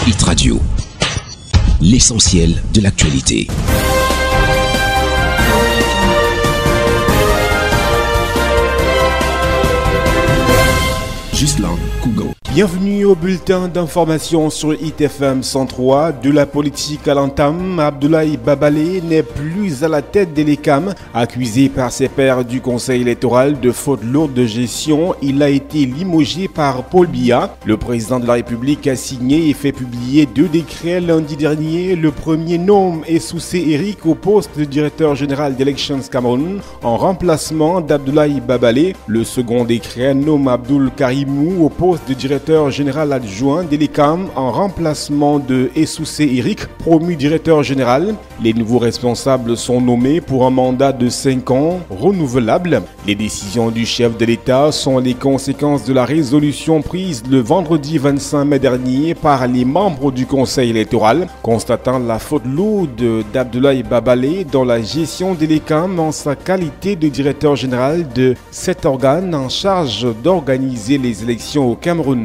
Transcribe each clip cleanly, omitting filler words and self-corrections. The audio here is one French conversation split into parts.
Hit Radio, l'essentiel de l'actualité. Gislain Kougo. Bienvenue au bulletin d'information sur ITFM 103. De la politique à l'entame, Abdoulaye Babalé n'est plus à la tête de l'ECAM. Accusé par ses pairs du Conseil électoral de faute lourde de gestion, il a été limogé par Paul Biya. Le président de la République a signé et fait publier 2 décrets lundi dernier. Le premier nomme Essoussé Eric au poste de directeur général d'Elections Cameroun en remplacement d'Abdoulaye Babalé. Le second décret nomme Abdoul Karimou au poste de directeur général adjoint de l'ECAM en remplacement de Essoussé Eric, promu directeur général. Les nouveaux responsables sont nommés pour un mandat de 5 ans renouvelable. Les décisions du chef de l'État sont les conséquences de la résolution prise le vendredi 25 mai dernier par les membres du Conseil électoral, constatant la faute lourde d'Abdoulaye Babalé dans la gestion de l'ECAM en sa qualité de directeur général de cet organe en charge d'organiser les élections au Cameroun.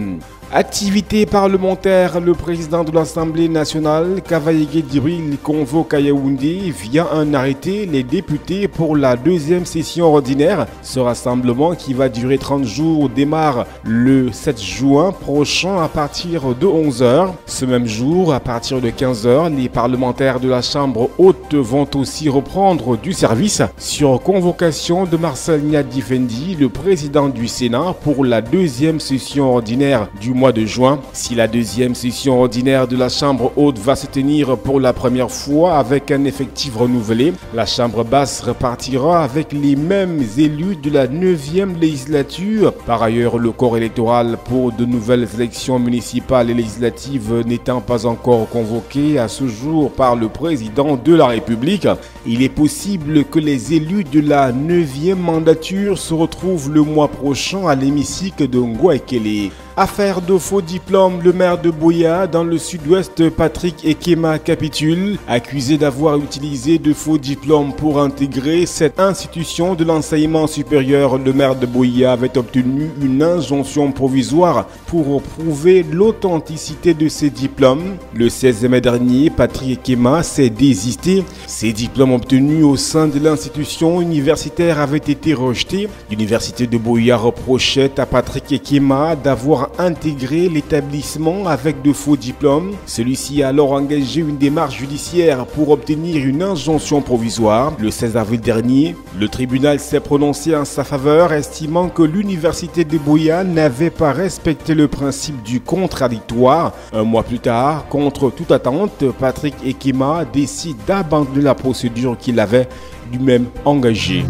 Activité parlementaire, le président de l'Assemblée nationale, Kavaïgué Djibril, convoque à Yaoundé via un arrêté les députés pour la 2e session ordinaire. Ce rassemblement qui va durer 30 jours démarre le 7 juin prochain à partir de 11h. Ce même jour, à partir de 15h, les parlementaires de la Chambre haute vont aussi reprendre du service sur convocation de Marcel Niadifendi, le président du Sénat, pour la 2e session ordinaire du mois de juin. Si la 2e session ordinaire de la Chambre haute va se tenir pour la première fois avec un effectif renouvelé, la Chambre basse repartira avec les mêmes élus de la 9e législature. Par ailleurs, le corps électoral pour de nouvelles élections municipales et législatives n'étant pas encore convoqué à ce jour par le président de la République, il est possible que les élus de la 9e mandature se retrouvent le mois prochain à l'hémicycle de Ngouaekele. Affaire de faux diplômes, le maire de Buea dans le sud-ouest, Patrick Ekema, capitule. Accusé d'avoir utilisé de faux diplômes pour intégrer cette institution de l'enseignement supérieur, le maire de Buea avait obtenu une injonction provisoire pour prouver l'authenticité de ses diplômes. Le 16 mai dernier, Patrick Ekema s'est désisté. Ses diplômes obtenus au sein de l'institution universitaire avaient été rejetés. L'université de Buea reprochait à Patrick Ekema d'avoir intégré l'établissement avec de faux diplômes. Celui-ci a alors engagé une démarche judiciaire pour obtenir une injonction provisoire. Le 16 avril dernier, le tribunal s'est prononcé en sa faveur, estimant que l'université de Buea n'avait pas respecté le principe du contradictoire. Un mois plus tard, contre toute attente, Patrick Ekema décide d'abandonner la procédure qu'il avait lui-même engagée.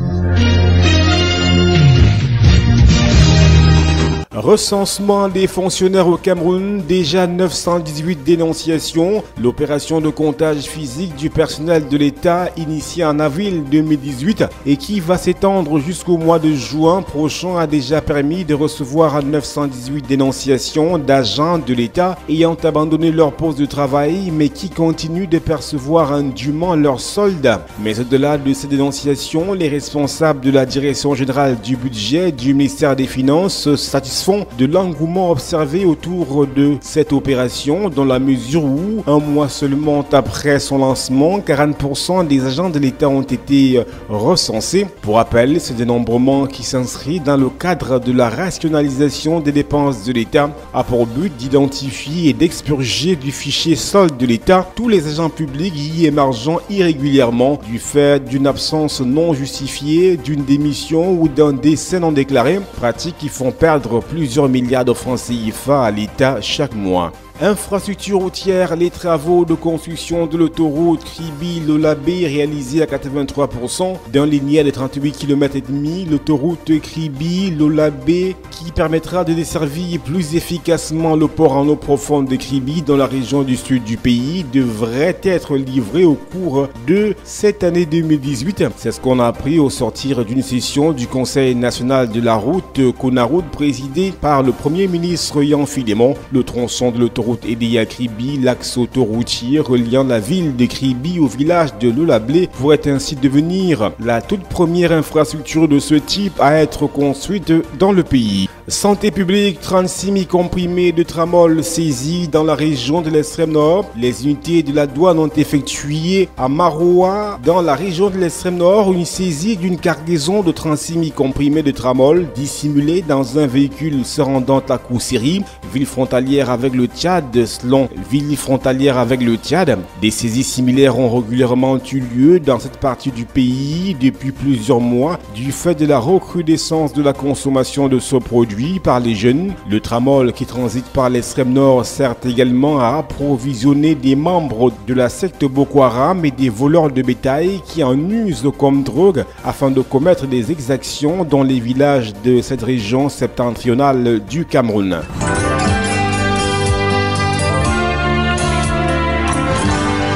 Recensement des fonctionnaires au Cameroun, déjà 918 dénonciations. L'opération de comptage physique du personnel de l'État initiée en avril 2018 et qui va s'étendre jusqu'au mois de juin prochain a déjà permis de recevoir 918 dénonciations d'agents de l'État ayant abandonné leur poste de travail mais qui continuent de percevoir indûment leur solde. Mais au-delà de ces dénonciations, les responsables de la Direction générale du budget du ministère des Finances se satisfont de l'engouement observé autour de cette opération dans la mesure où, un mois seulement après son lancement, 40% des agents de l'État ont été recensés. Pour rappel, ce dénombrement qui s'inscrit dans le cadre de la rationalisation des dépenses de l'État a pour but d'identifier et d'expurger du fichier solde de l'État tous les agents publics y émergeant irrégulièrement du fait d'une absence non justifiée, d'une démission ou d'un décès non déclaré, pratiques qui font perdre plusieurs milliards de francs CFA à l'État chaque mois. Infrastructure routière, les travaux de construction de l'autoroute Kribi-Lolabé réalisés à 83% d'un linéaire de 38 km et demi. L'autoroute Kribi-Lolabé qui permettra de desservir plus efficacement le port en eau profonde de Kribi dans la région du sud du pays devrait être livrée au cours de cette année 2018. C'est ce qu'on a appris au sortir d'une session du Conseil national de la route Conaroute présidé par le Premier ministre Yan Filémon. Le tronçon de l'autoroute Edea Kribi, l'axe autoroutier reliant la ville de Kribi au village de Lolabé, pourrait ainsi devenir la toute première infrastructure de ce type à être construite dans le pays. Santé publique, 36 000 comprimés de tramol saisis dans la région de l'extrême nord. Les unités de la douane ont effectué à Maroua, dans la région de l'extrême nord, une saisie d'une cargaison de 36 000 comprimés de tramol dissimulés dans un véhicule se rendant à Koussiri, ville frontalière avec le Tchad. Selon ville frontalière avec le Tchad, des saisies similaires ont régulièrement eu lieu dans cette partie du pays depuis plusieurs mois du fait de la recrudescence de la consommation de ce produit par les jeunes. Le tramol qui transite par l'extrême nord sert également à approvisionner des membres de la secte Boko Haram et des voleurs de bétail qui en usent comme drogue afin de commettre des exactions dans les villages de cette région septentrionale du Cameroun.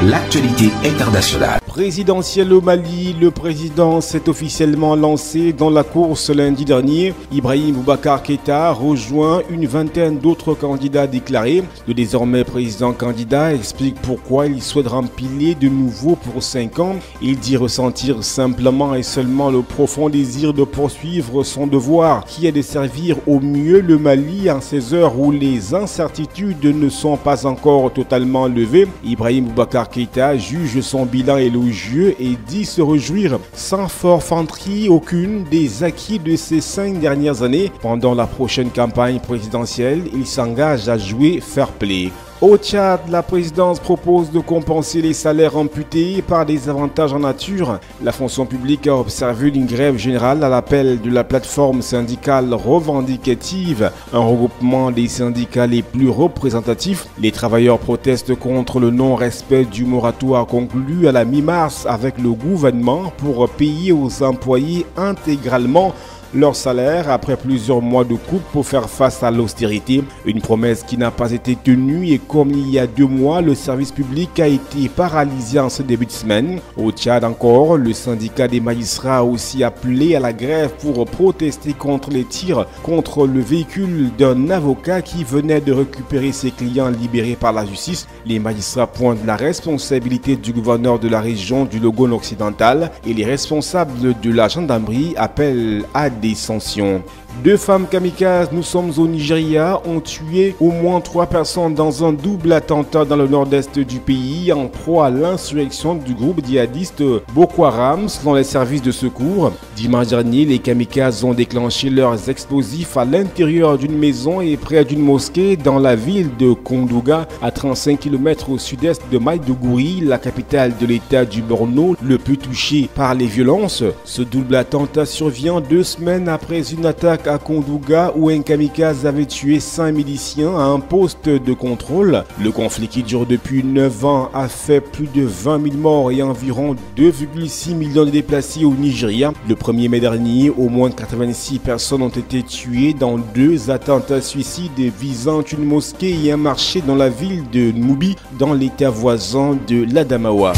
L'actualité internationale. Présidentielle au Mali, le président s'est officiellement lancé dans la course lundi dernier. Ibrahim Boubacar Keïta rejoint une vingtaine d'autres candidats déclarés. Le désormais président candidat explique pourquoi il souhaite rempiler de nouveau pour 5 ans. Il dit ressentir simplement et seulement le profond désir de poursuivre son devoir, qui est de servir au mieux le Mali en ces heures où les incertitudes ne sont pas encore totalement levées. Ibrahim Boubacar Keïta juge son bilan élogieux et dit se réjouir sans forfanterie aucune des acquis de ces 5 dernières années. Pendant la prochaine campagne présidentielle, il s'engage à jouer fair play. Au Tchad, la présidence propose de compenser les salaires amputés par des avantages en nature. La fonction publique a observé une grève générale à l'appel de la plateforme syndicale revendicative, un regroupement des syndicats les plus représentatifs. Les travailleurs protestent contre le non-respect du moratoire conclu à la mi-mars avec le gouvernement pour payer aux employés intégralement leur salaire après plusieurs mois de coupe pour faire face à l'austérité. Une promesse qui n'a pas été tenue et comme il y a 2 mois, le service public a été paralysé en ce début de semaine. Au Tchad encore, le syndicat des magistrats a aussi appelé à la grève pour protester contre les tirs contre le véhicule d'un avocat qui venait de récupérer ses clients libérés par la justice. Les magistrats pointent la responsabilité du gouverneur de la région du Logone occidental et les responsables de la gendarmerie appellent à des sanctions. 2 femmes kamikazes, nous sommes au Nigeria, ont tué au moins 3 personnes dans un double attentat dans le nord-est du pays en proie à l'insurrection du groupe djihadiste Boko Haram selon les services de secours. Dimanche dernier, les kamikazes ont déclenché leurs explosifs à l'intérieur d'une maison et près d'une mosquée dans la ville de Kondouga, à 35 km au sud-est de Maïdougouri, la capitale de l'état du Borno, le plus touché par les violences. Ce double attentat survient 2 semaines après une attaque à Kondouga où un kamikaze avait tué 5 miliciens à un poste de contrôle. Le conflit qui dure depuis 9 ans a fait plus de 20 000 morts et environ 2,6 millions de déplacés au Nigeria. Le 1er mai dernier, au moins 86 personnes ont été tuées dans 2 attentats suicides visant une mosquée et un marché dans la ville de Moubi, dans l'état voisin de l'Adamawa.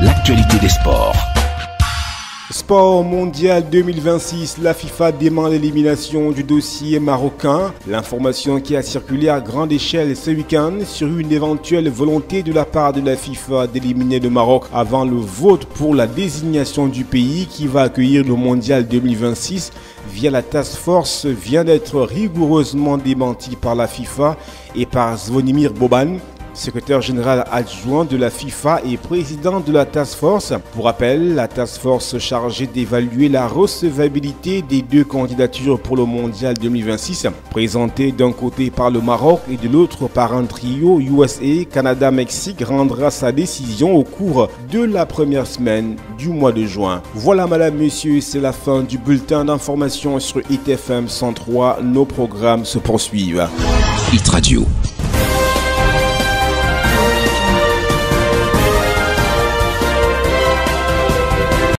L'actualité des sports. Sport mondial 2026, la FIFA dément l'élimination du dossier marocain. L'information qui a circulé à grande échelle ce week-end sur une éventuelle volonté de la part de la FIFA d'éliminer le Maroc avant le vote pour la désignation du pays qui va accueillir le mondial 2026 via la Task Force vient d'être rigoureusement démenti par la FIFA et par Zvonimir Boban, secrétaire général adjoint de la FIFA et président de la Task Force. Pour rappel, la Task Force chargée d'évaluer la recevabilité des 2 candidatures pour le Mondial 2026, présentées d'un côté par le Maroc et de l'autre par un trio USA, Canada, Mexique, rendra sa décision au cours de la première semaine du mois de juin. Voilà madame, messieurs, c'est la fin du bulletin d'information sur ITFM 103. Nos programmes se poursuivent. Hit Radio.